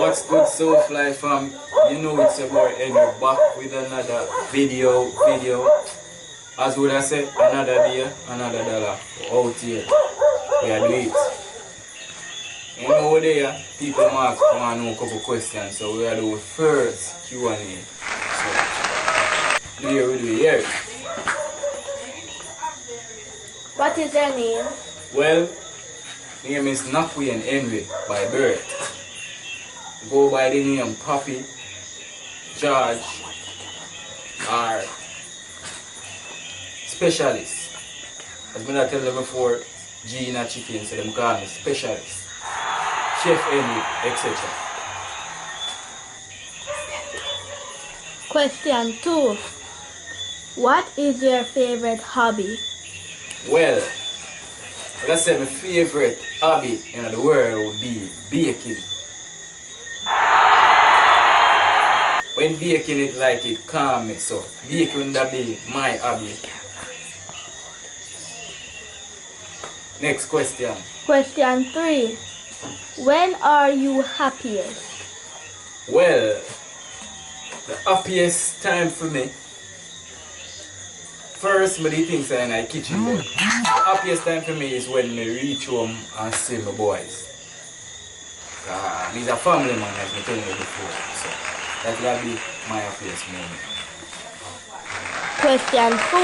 What's good, so fly fam? You know it's your boy and we're back with another video. As would I say, another day, another dollar. Out here. We are doing it. You know over there, people want to know a couple questions, so we are doing first Q&A. So here we do here. What is your name? Well, my name is Nakwian Henry by birth. Go by the name Papi, George, or Specialist. As I tell you before, G in a chicken, so them call me Specialist. Chef Henry, etc. Question 2. What is your favorite hobby? Well, let's say my favorite hobby in the world would be baking. When baking it like it calm me, so baking that be my hobby. Next question. Question 3. When are you happiest? Well, the happiest time for me, first me do things in the kitchen, but the happiest time for me is when me reach home and see my boys. These are family man, as I told you before, so that will be my happiest moment. Question 4.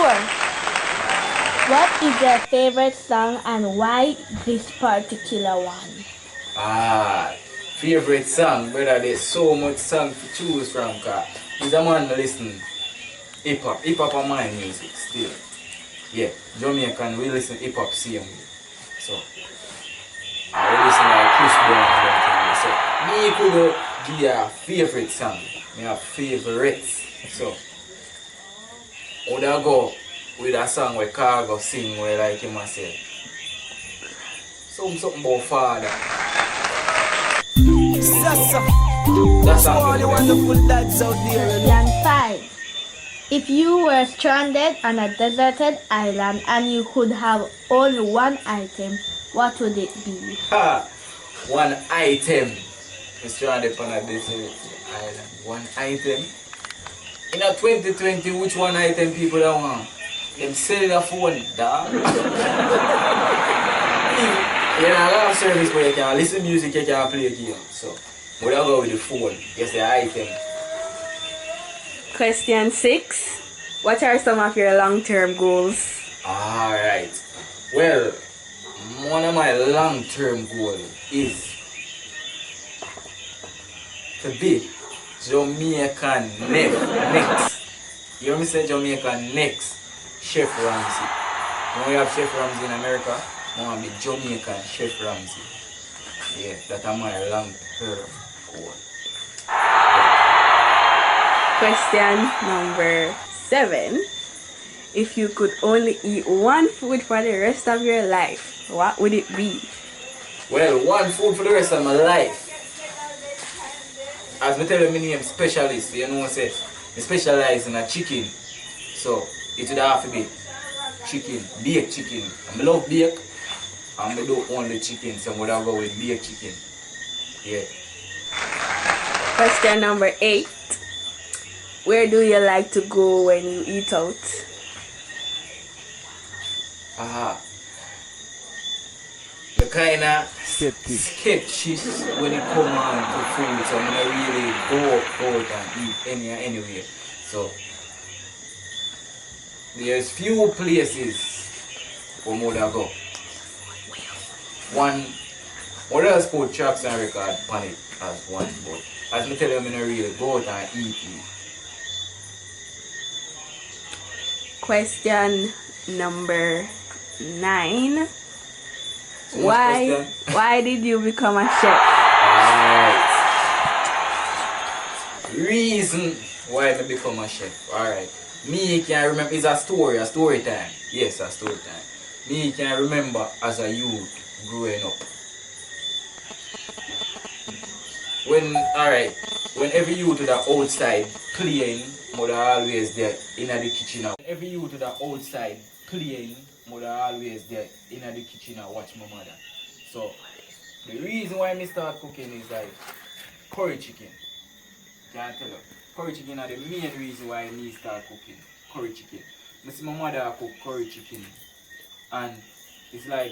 What is your favorite song and why this particular one? Favorite song, brother, there's so much song to choose from, cause he's a man to listen hip-hop are my music still. Yeah, Jamaican, we listen hip-hop same way. So, I listen like Chris Brown and so, me could give you a favorite song, me have favorites. So, would I go with a song where Cargo sing where like him I say something about father. That's all the wonderful dads out there. Question 5. If you were stranded on a deserted island and you could have only one item, what would it be? One item. Stranded on a deserted island. One item. In a 2020, which one item people don't want? Them selling a phone, dog. Yeah, a lot of service where you can listen music, you can play games. So, we don't go with the phone. Yes, the item. Question 6. What are some of your long-term goals? Alright. Well, one of my long-term goals is to be Jamaican next. You hear me say Jamaican next? Chef Ramsay. When we have Chef Ramsay in America, I want to be Jamaican Chef Ramsay. Yeah, that's my long-term goal. Question number 7. If you could only eat one food for the rest of your life, what would it be? Well, one food for the rest of my life. As I tell you, my name is Specialist. You know, I say, I specialize in a chicken. So, it would have to be chicken, baked chicken. I love bake, and I don't own the chicken, so I would go with baked chicken. Yeah. Question number 8. Where do you like to go when you eat out? The kind of sketchy when it comes on to food, so I'm not really go out and eat anywhere. So, there's few places where I would go. One else put tracks and record on it as one, but as I tell you, I'm not really go out and eat. Question number 9. Why did you become a chef? Alright. Reason why I become a chef. Alright. Me can remember, it's a story time. Yes, a story time. Me can remember as a youth growing up. When every youth to the outside playing, mother always there in the kitchen. Every youth to the outside playing, mother always there in the kitchen and watch my mother. So the reason why I start cooking is like curry chicken. Can't tell you. Curry chicken are the main reason why me start cooking curry chicken. I see my mother cook curry chicken and it's like,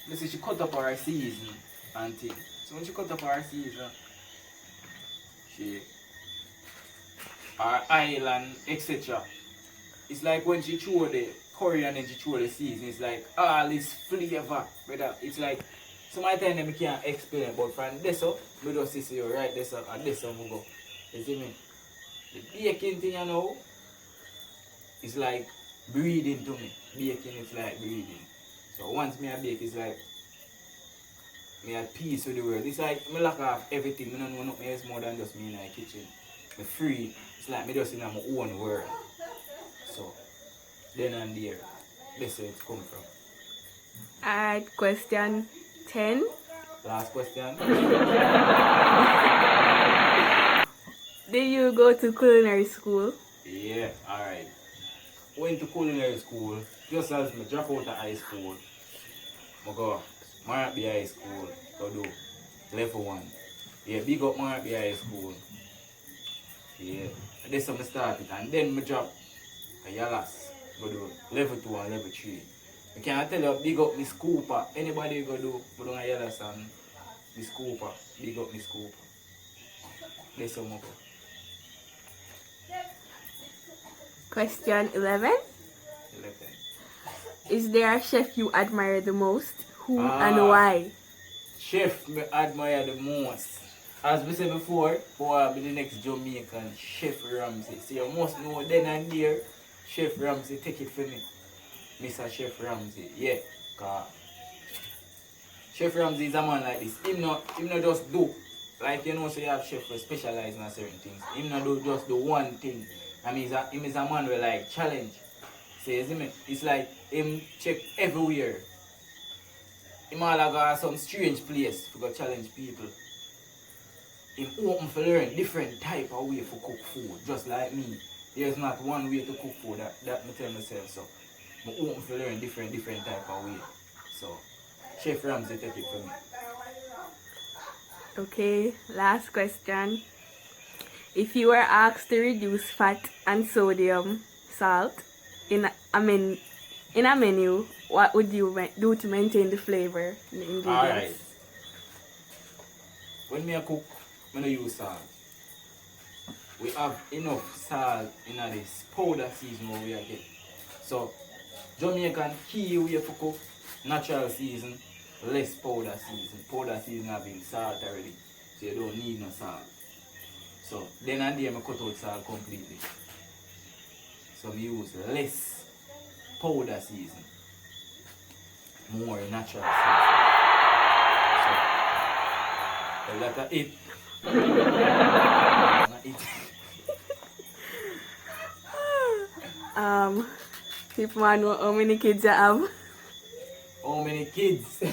let's say she cut up her season and thing. So when she cut up her season, she her oil and etc. It's like when she throw the curry and then she throw the season, it's like all this flavor, brother. It's like some of the time I can't explain, but from this up, we just see you right this up and this up we go. You see me? The baking thing you know is like breathing to me. Baking is like breathing. So once me a bake, it's like me at peace with the world. It's like me lock off everything. I don't know nothing else more than just me in the kitchen. Me free. It's like me just in my own world. So then and there, that's where it come from. Alright, question 10. Last question. Did you go to culinary school? Yeah, alright. Went to culinary school just as me drop out of high school. I go Mark High School, go do level 1. Yeah, big up Mark High School. Yeah, that's how I started. And then I drop a Yalas, go do level 2 and level 3. I can't tell you, big up Miss Cooper. Anybody go do a Yalas and Miss Cooper, big up Miss Cooper. That's how I go. Question 11. 11. Is there a chef you admire the most? Who and why? Chef me admire the most. As we said before, boy, be the next Jamaican, Chef Ramsay. So you must know then and there, Chef Ramsay, take it for me. Mr. Chef Ramsay, yeah. Cause Chef Ramsay is a man like this. Him not just do. Like you know, so you have chef who specialize in certain things. Him not do just do one thing. I mean, him is a man who like challenge. So you see me? It's like him check everywhere. Him all got some strange place to go challenge people. Him open for learn different type of way for cook food, just like me. There's not one way to cook food, that me tell myself so. I'm open for learn different type of way. So, Chef Ramsay take it for me. Okay, last question. If you were asked to reduce fat and sodium, salt in a menu, what would you do to maintain the flavor and the ingredients? Alright. When I cook, I don't use salt. We have enough salt in this powder season where we are getting. So, Jamaican key way for cook, natural season, less powder season. Powder season have been salt already, so you don't need no salt. So, then and there I cut out salt completely. So, I use less powder season, more natural season. So, let that it. People want to know how many kids you have. How many kids?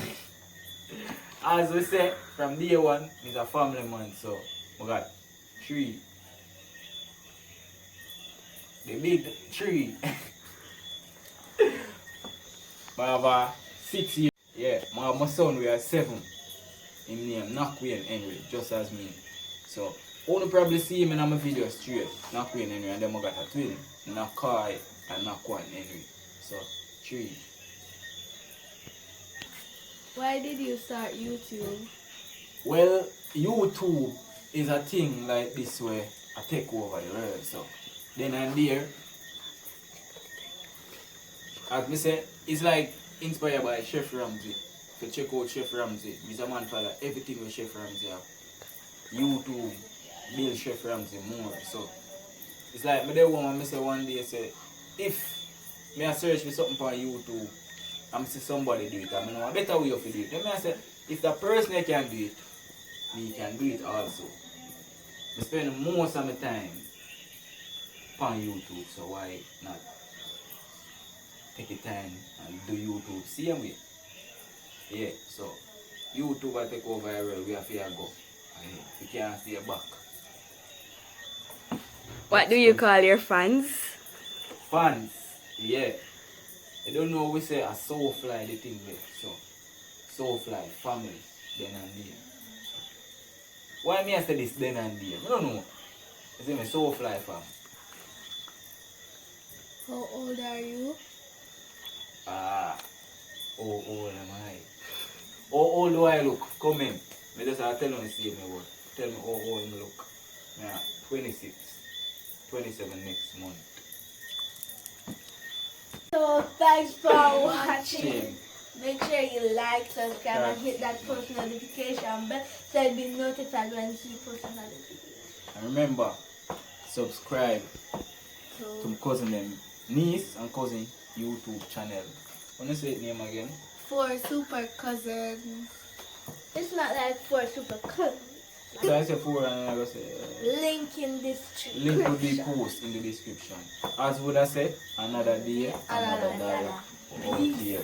As we say, from day one, it's a family man, so we got 3. The big 3. I have 6 years. Yeah, my son we are 7. His name Nakwayne Henry, just as me. So, only probably see him in my video straight, Nakwayne Henry, and then I got a twin, Nakai and Nakwan Henry. So, 3. Why did you start YouTube? Well, YouTube is a thing like this where I take over the world. So, then and there, as I said, it's like inspired by Chef Ramsay. To check out Chef Ramsay, Mr. Man follow everything with Chef Ramsay have. YouTube build Chef Ramsay more. So it's like me there one say one day say if me I search for something on YouTube and see somebody do it, I know a better way of do it. Then I say if the person can do it, me can do it also. I spend most of my time on YouTube, so why not take the time and do YouTube same way? Yeah, so YouTube will take over the world, we have to go. We can't stay back. What do you call your fans? Fans, yeah. I don't know we say a soul fly the thing there. So soul fly, family, then and there. Why me I say this then and there? I don't know. You see me so fly fam. How old are you? Ah, how old am I? How old do I look? Come in. Me just tell you the same word. Tell me how old I look. Yeah, 26. 27 next month. So thanks for watching. Shame. Make sure you like, subscribe, and hit that post notification bell so you'll be notified when you post another video. And remember, subscribe So to my cousin them niece and cousin YouTube channel. Wanna say it name again? 4 super cousins. It's not like 4 super cousins. So I say 4 and I go say Link in description. link will be post in the description. As would I say, another day, another dollar. Peace. Out here.